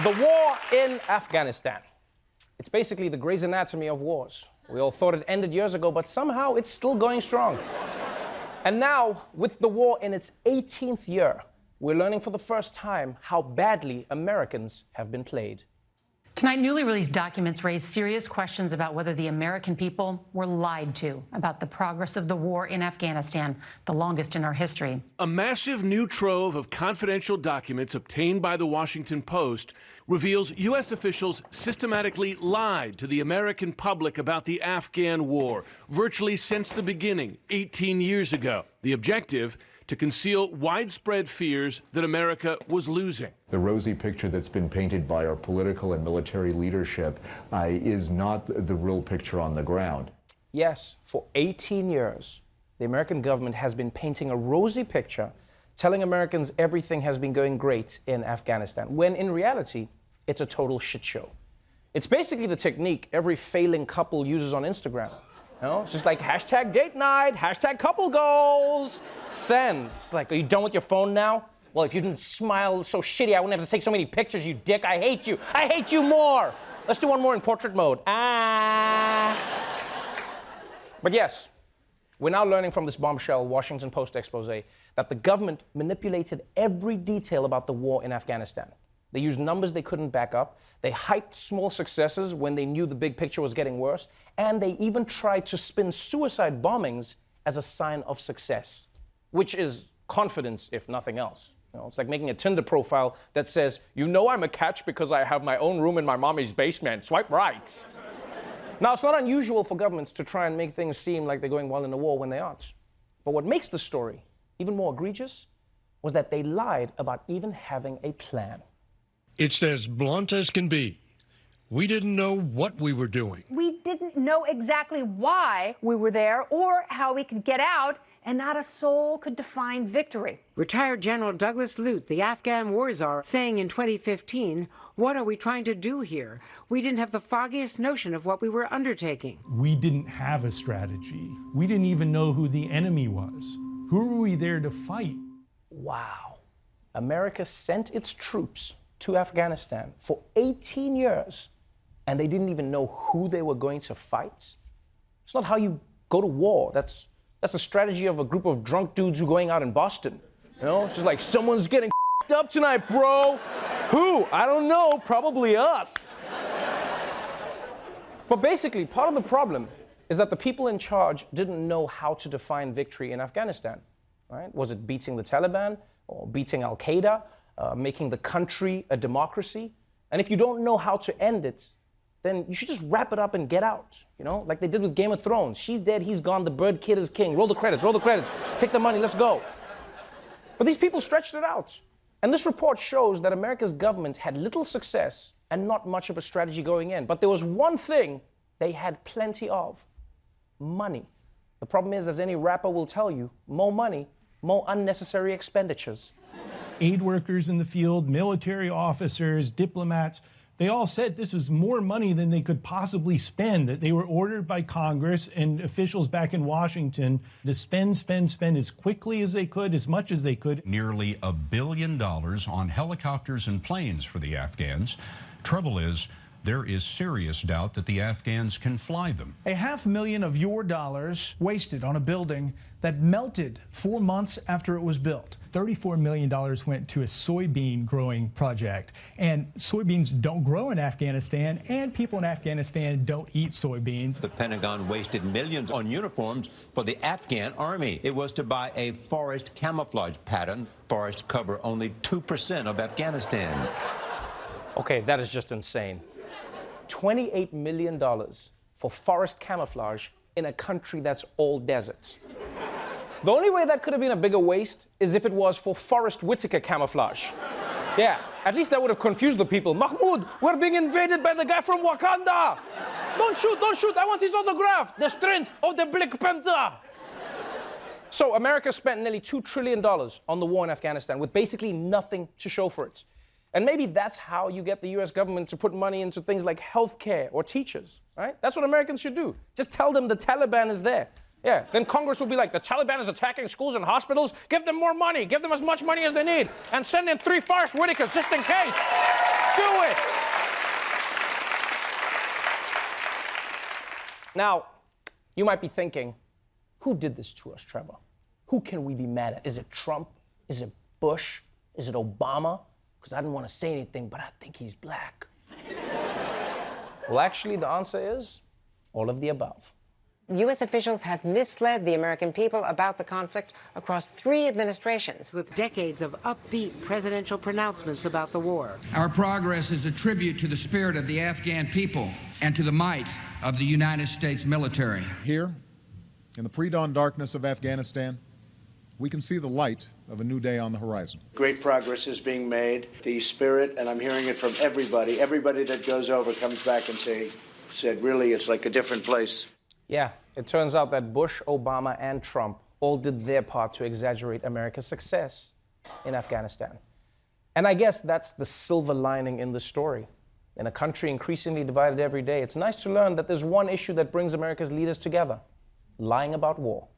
The war in Afghanistan. It's basically the Grey's Anatomy of wars. We all thought it ended years ago, but somehow it's still going strong. And now, with the war in its 18th year, we're learning for the first time how badly Americans have been played. Tonight, newly released documents raise serious questions about whether the American people were lied to about the progress of the war in Afghanistan, the longest in our history. A massive new trove of confidential documents obtained by the Washington Post reveals U.S. officials systematically lied to the American public about the Afghan war, virtually since the beginning, 18 years ago. The objective: to conceal widespread fears that America was losing. The rosy picture that's been painted by our political and military leadership is not the real picture on the ground. Yes, for 18 years, the American government has been painting a rosy picture, telling Americans everything has been going great in Afghanistan, when in reality, it's a total shit show. It's basically the technique every failing couple uses on Instagram. You know, it's just like hashtag date night, hashtag couple goals, send. It's like, are you done with your phone now? Well, if you didn't smile so shitty, I wouldn't have to take so many pictures, you dick. I hate you. I hate you more. Let's do one more in portrait mode. But yes, we're now learning from this bombshell Washington Post expose that the government manipulated every detail about the war in Afghanistan. They used numbers they couldn't back up. They hyped small successes when they knew the big picture was getting worse. And they even tried to spin suicide bombings as a sign of success, which is confidence, if nothing else. You know, it's like making a Tinder profile that says, you know I'm a catch because I have my own room in my mommy's basement. Swipe right. Now, it's not unusual for governments to try and make things seem like they're going well in the war when they aren't. But what makes the story even more egregious was that they lied about even having a plan. It's as blunt as can be. We didn't know what we were doing. We didn't know exactly why we were there or how we could get out, and not a soul could define victory. Retired General Douglas Lute, the Afghan war czar, saying in 2015, "What are we trying to do here? We didn't have the foggiest notion of what we were undertaking." We didn't have a strategy. We didn't even know who the enemy was. Who were we there to fight? Wow. America sent its troops to Afghanistan for 18 years, and they didn't even know who they were going to fight. It's not how you go to war. That's the strategy of a group of drunk dudes who are going out in Boston. You know, it's just like, someone's getting up tonight, bro. Who? I don't know, probably us. But basically, part of the problem is that the people in charge didn't know how to define victory in Afghanistan, right? Was it beating the Taliban or beating Al-Qaeda? Making the country a democracy? And if you don't know how to end it, then you should just wrap it up and get out, you know? Like they did with Game of Thrones. She's dead, he's gone, the bird kid is king. Roll the credits, take the money, let's go. But these people stretched it out. And this report shows that America's government had little success and not much of a strategy going in. But there was one thing they had plenty of: money. The problem is, as any rapper will tell you, more money, more unnecessary expenditures. Aid workers in the field, military officers, diplomats, they all said this was more money than they could possibly spend, that they were ordered by Congress and officials back in Washington to spend as quickly as they could, as much as they could. Nearly $1 billion on helicopters and planes for the Afghans. Trouble is, there is serious doubt that the Afghans can fly them. $500,000 of your dollars wasted on a building that melted 4 months after it was built. $34 million went to a soybean growing project. And soybeans don't grow in Afghanistan, and people in Afghanistan don't eat soybeans. The Pentagon wasted millions on uniforms for the Afghan army. It was to buy a forest camouflage pattern. Forests cover only 2% of Afghanistan. Okay, that is just insane. $28 million for forest camouflage in a country that's all deserts. The only way that could have been a bigger waste is if it was for Forrest Whitaker camouflage. Yeah, at least that would have confused the people. Mahmoud, we're being invaded by the guy from Wakanda. Don't shoot, I want his autograph. The strength of the Black Panther. So America spent nearly $2 trillion on the war in Afghanistan with basically nothing to show for it. And maybe that's how you get the US government to put money into things like healthcare or teachers, right? That's what Americans should do. Just tell them the Taliban is there. Yeah, then Congress will be like, the Taliban is attacking schools and hospitals. Give them more money. Give them as much money as they need. And send in 3 Forrest Whitakers just in case. do it. Now, you might be thinking, who did this to us, Trevor? Who can we be mad at? Is it Trump? Is it Bush? Is it Obama? Because I didn't want to say anything, but I think he's black. Well, actually, the answer is all of the above. U.S. officials have misled the American people about the conflict across 3 administrations, with decades of upbeat presidential pronouncements about the war. Our progress is a tribute to the spirit of the Afghan people and to the might of the United States military. Here, in the pre-dawn darkness of Afghanistan, we can see the light of a new day on the horizon. Great progress is being made. The spirit, and I'm hearing it from everybody that goes over comes back and said, really, it's like a different place. Yeah, it turns out that Bush, Obama, and Trump all did their part to exaggerate America's success in Afghanistan. And I guess that's the silver lining in the story. In a country increasingly divided every day, it's nice to learn that there's one issue that brings America's leaders together: lying about war.